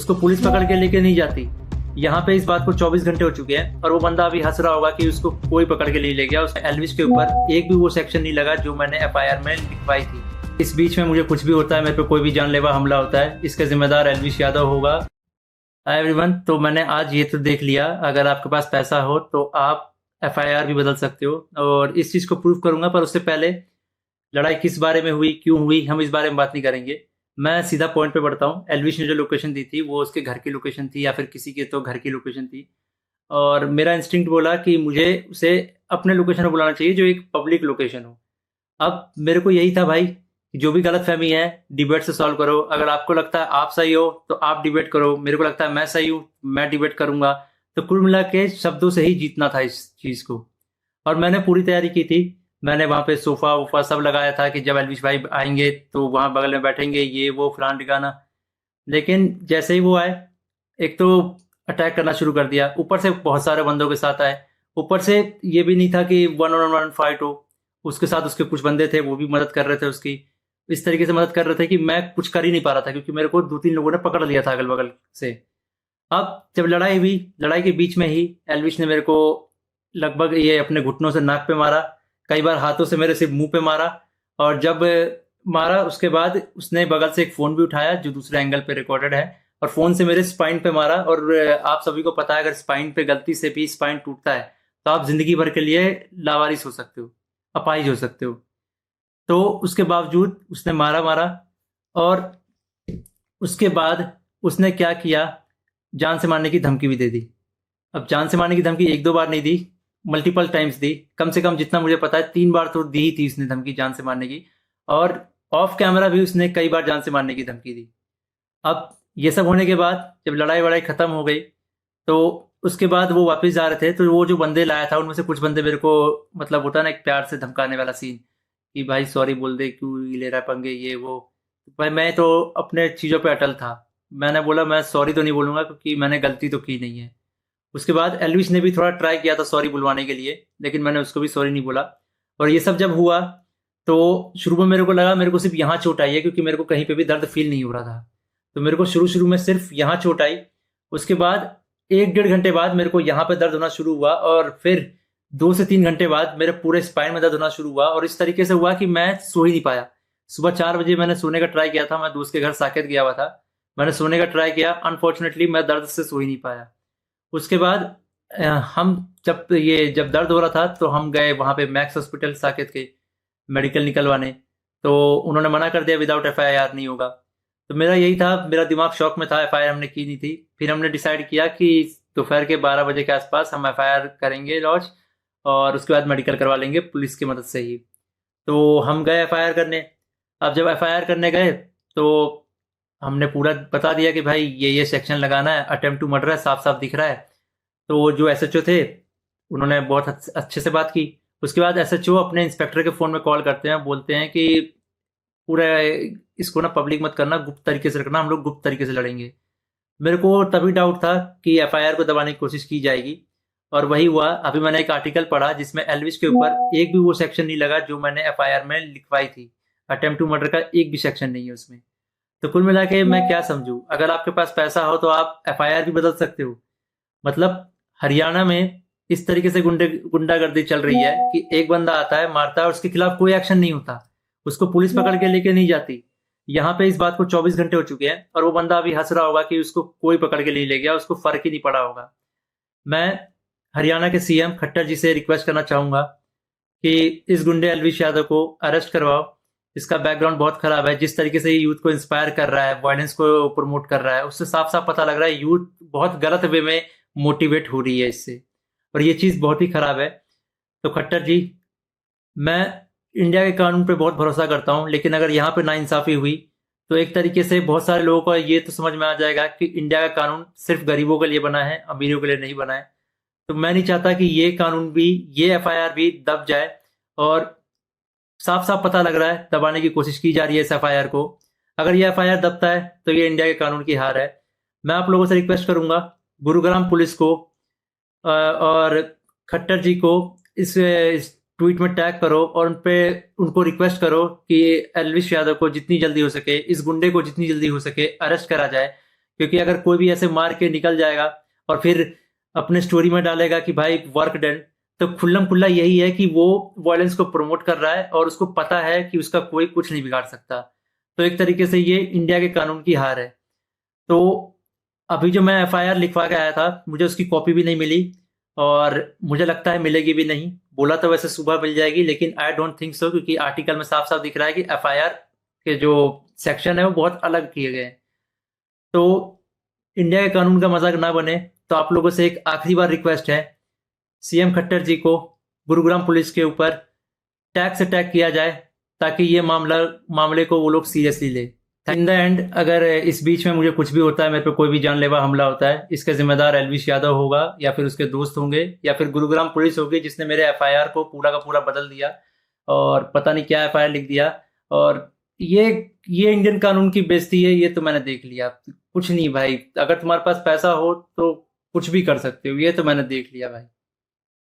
उसको पुलिस पकड़ के लेके नहीं जाती। यहाँ पे इस बात को 24 घंटे हो चुके हैं और वो बंदा अभी हंस रहा होगा कि उसको कोई पकड़ के नहीं ले गया। उस एल्विश के ऊपर एक भी वो सेक्शन नहीं लगा जो मैंने एफआईआर में लिखवाई थी। इस बीच में मुझे कुछ भी होता है, मेरे पे कोई भी जानलेवा हमला होता है, इसका जिम्मेदार एल्विश यादव होगा। हाय एवरीवन, तो मैंने आज ये तो देख लिया, अगर आपके पास पैसा हो तो आप एफआईआर भी बदल सकते हो और इस चीज़ को प्रूव करूंगा। पर उससे पहले लड़ाई किस बारे में हुई, क्यों हुई, हम इस बारे में बात नहीं करेंगे। मैं सीधा पॉइंट पे बढ़ता हूँ। एल्विश ने जो लोकेशन दी थी वो उसके घर की लोकेशन थी या फिर किसी के तो घर की लोकेशन थी, और मेरा इंस्टिंक्ट बोला कि मुझे उसे अपने लोकेशन पर बुलाना चाहिए जो एक पब्लिक लोकेशन हो। अब मेरे को यही था भाई, जो भी गलत फहमी है डिबेट से सॉल्व करो। अगर आपको लगता है आप सही हो तो आप डिबेट करो, मेरे को लगता है मैं सही हूँ, मैं डिबेट करूंगा। तो कुल मिला के शब्दों से ही जीतना था इस चीज़ को, और मैंने पूरी तैयारी की थी। मैंने वहाँ पे सोफा वोफा सब लगाया था कि जब एल्विश भाई आएंगे तो वहाँ बगल में बैठेंगे, ये वो फलान ठिकाना। लेकिन जैसे ही वो आए, एक तो अटैक करना शुरू कर दिया, ऊपर से बहुत सारे बंदों के साथ आए। ऊपर से ये भी नहीं था कि 1-on-1 फाइट हो, उसके साथ उसके कुछ बंदे थे वो भी मदद कर रहे थे उसकी। इस तरीके से मदद कर रहे थे कि मैं कुछ कर ही नहीं पा रहा था, क्योंकि मेरे को 2-3 लोगों ने पकड़ लिया था अगल बगल से। अब जब लड़ाई हुई, लड़ाई के बीच में ही एल्विश ने मेरे को लगभग ये अपने घुटनों से नाक पे मारा, कई बार हाथों से मेरे सिर्फ मुंह पे मारा। और जब मारा उसके बाद उसने बगल से एक फ़ोन भी उठाया जो दूसरे एंगल पे रिकॉर्डेड है, और फ़ोन से मेरे स्पाइन पे मारा। और आप सभी को पता है अगर स्पाइन पे गलती से भी स्पाइन टूटता है तो आप जिंदगी भर के लिए लावारिस हो सकते हो, अपाहिज हो सकते हो। तो उसके बावजूद उसने मारा मारा, और उसके बाद उसने क्या किया, जान से मारने की धमकी भी दे दी। अब जान से मारने की धमकी 1-2 बार नहीं दी, मल्टीपल टाइम्स दी। कम से कम जितना मुझे पता है 3 बार तो दी ही थी उसने धमकी जान से मारने की, और ऑफ कैमरा भी उसने कई बार जान से मारने की धमकी दी। अब ये सब होने के बाद जब लड़ाई वड़ाई खत्म हो गई तो उसके बाद वो वापस जा रहे थे, तो वो जो बंदे लाया था उनमें से कुछ बंदे मेरे को, मतलब होता ना एक प्यार से धमकाने वाला सीन, कि भाई सॉरी बोल दे, क्यों ले रहा है पंगे, ये वो। भाई मैं तो अपने चीज़ों पे अटल था। मैंने बोला मैं सॉरी तो नहीं बोलूंगा क्योंकि मैंने गलती तो की नहीं है। उसके बाद एल्विश ने भी थोड़ा ट्राई किया था सॉरी बुलवाने के लिए, लेकिन मैंने उसको भी सॉरी नहीं बोला। और ये सब जब हुआ तो शुरू में मेरे को लगा मेरे को सिर्फ यहाँ चोट आई है, क्योंकि मेरे को कहीं पे भी दर्द फील नहीं हो रहा था। तो मेरे को शुरू शुरू में सिर्फ यहाँ चोट आई। उसके बाद 1-1.5 घंटे बाद मेरे को यहाँ पे दर्द होना शुरू हुआ, और फिर 2 से 3 घंटे बाद मेरे पूरे स्पाइन में दर्द होना शुरू हुआ। और इस तरीके से हुआ कि मैं सो ही नहीं पाया। सुबह 4 बजे मैंने सोने का ट्राई किया था, मैं दोस्त के घर साकेत गया हुआ था, मैंने सोने का ट्राई किया, अनफॉर्चुनेटली मैं दर्द से सो ही नहीं पाया। उसके बाद हम जब दर्द हो रहा था तो हम गए वहाँ पे मैक्स हॉस्पिटल साकेत के मेडिकल निकलवाने। तो उन्होंने मना कर दिया, विदाउट एफआईआर नहीं होगा। तो मेरा यही था, मेरा दिमाग शॉक में था, एफआईआर हमने की नहीं थी। फिर हमने डिसाइड किया कि दोपहर के 12 बजे के आसपास हम एफआईआर करेंगे लॉन्च, और उसके बाद मेडिकल करवा लेंगे पुलिस की मदद से ही। तो हम गए एफआईआर करने। अब जब एफआईआर करने गए तो हमने पूरा बता दिया कि भाई ये सेक्शन लगाना है, अटेम्प्ट टू मर्डर है, साफ साफ दिख रहा है। तो जो एसएचओ थे उन्होंने बहुत अच्छे से बात की। उसके बाद एसएचओ अपने इंस्पेक्टर के फ़ोन में कॉल करते हैं, बोलते हैं कि पूरा इसको ना पब्लिक मत करना, गुप्त तरीके से रखना, हम लोग गुप्त तरीके से लड़ेंगे। मेरे को तभी डाउट था कि एफआईआर को दबाने की कोशिश की जाएगी, और वही हुआ। अभी मैंने एक आर्टिकल पढ़ा जिसमें एल्विश के ऊपर एक भी वो सेक्शन नहीं लगा जो मैंने एफआईआर में लिखवाई थी। अटेम्प्ट टू मर्डर का एक भी सेक्शन नहीं है उसमें। तो कुल मिला के मैं क्या समझूं, अगर आपके पास पैसा हो तो आप एफआईआर भी बदल सकते हो। मतलब हरियाणा में इस तरीके से गुंडागर्दी चल रही है कि एक बंदा आता है, मारता है और उसके खिलाफ कोई एक्शन नहीं होता, उसको पुलिस पकड़ के लेके नहीं जाती। यहाँ पे इस बात को 24 घंटे हो चुके हैं और वो बंदा अभी हंस रहा होगा कि उसको कोई पकड़ के नहीं ले गया, उसको फर्क ही नहीं पड़ा होगा। मैं हरियाणा के सीएम खट्टर जी से रिक्वेस्ट करना चाहूंगा कि इस गुंडे एल्विश यादव को अरेस्ट करवाओ। इसका बैकग्राउंड बहुत खराब है, जिस तरीके से ये यूथ को इंस्पायर कर रहा है, वायलेंस को प्रमोट कर रहा है, उससे साफ साफ पता लग रहा है यूथ बहुत गलत वे में मोटिवेट हो रही है इससे, और ये चीज़ बहुत ही खराब है। तो खट्टर जी, मैं इंडिया के कानून पे बहुत भरोसा करता हूँ, लेकिन अगर यहाँ पे नाइंसाफ़ी हुई तो एक तरीके से बहुत सारे लोगों को ये तो समझ में आ जाएगा कि इंडिया का कानून सिर्फ गरीबों के लिए बना है, अमीरों के लिए नहीं बना है। तो मैं नहीं चाहता कि ये कानून भी, ये एफआईआर भी दब जाए, और साफ साफ पता लग रहा है दबाने की कोशिश की जा रही है इस एफआईआर को। अगर ये एफआईआर दबता है तो ये इंडिया के कानून की हार है। मैं आप लोगों से रिक्वेस्ट करूंगा, गुरुग्राम पुलिस को और खट्टर जी को इस ट्वीट में टैग करो, और उनको रिक्वेस्ट करो कि एल्विश यादव को जितनी जल्दी हो सके, इस गुंडे को जितनी जल्दी हो सके अरेस्ट करा जाए, क्योंकि अगर कोई भी ऐसे मार के निकल जाएगा और फिर अपने स्टोरी में डालेगा कि भाई वर्क डन, तो खुल्लम खुल्ला यही है कि वो वायलेंस को प्रमोट कर रहा है और उसको पता है कि उसका कोई कुछ नहीं बिगाड़ सकता। तो एक तरीके से ये इंडिया के कानून की हार है। तो अभी जो मैं एफआईआर लिखवा के आया था, मुझे उसकी कॉपी भी नहीं मिली और मुझे लगता है मिलेगी भी नहीं। बोला तो वैसे सुबह मिल जाएगी, लेकिन आई डोंट थिंक सो, क्योंकि आर्टिकल में साफ साफ दिख रहा है कि एफआईआर के जो सेक्शन है वो बहुत अलग किए गए हैं। तो इंडिया के कानून का मजाक ना बने, तो आप लोगों से एक आखिरी बार रिक्वेस्ट है, सीएम खट्टर जी को गुरुग्राम पुलिस के ऊपर टैक्स अटैक किया जाए, ताकि ये मामले को वो लोग सीरियसली ले। इन द एंड अगर इस बीच में मुझे कुछ भी होता है, मेरे पे कोई भी जानलेवा हमला होता है, इसका जिम्मेदार एलविश यादव होगा या फिर उसके दोस्त होंगे या फिर गुरुग्राम पुलिस होगी, जिसने मेरे एफआईआर को पूरा का पूरा बदल दिया और पता नहीं क्या एफआईआर लिख दिया। और ये ये इंडियन कानून की बेइज्जती है, ये तो मैंने देख लिया। कुछ नहीं भाई, अगर तुम्हारे पास पैसा हो तो कुछ भी कर सकते हो, ये तो मैंने देख लिया भाई।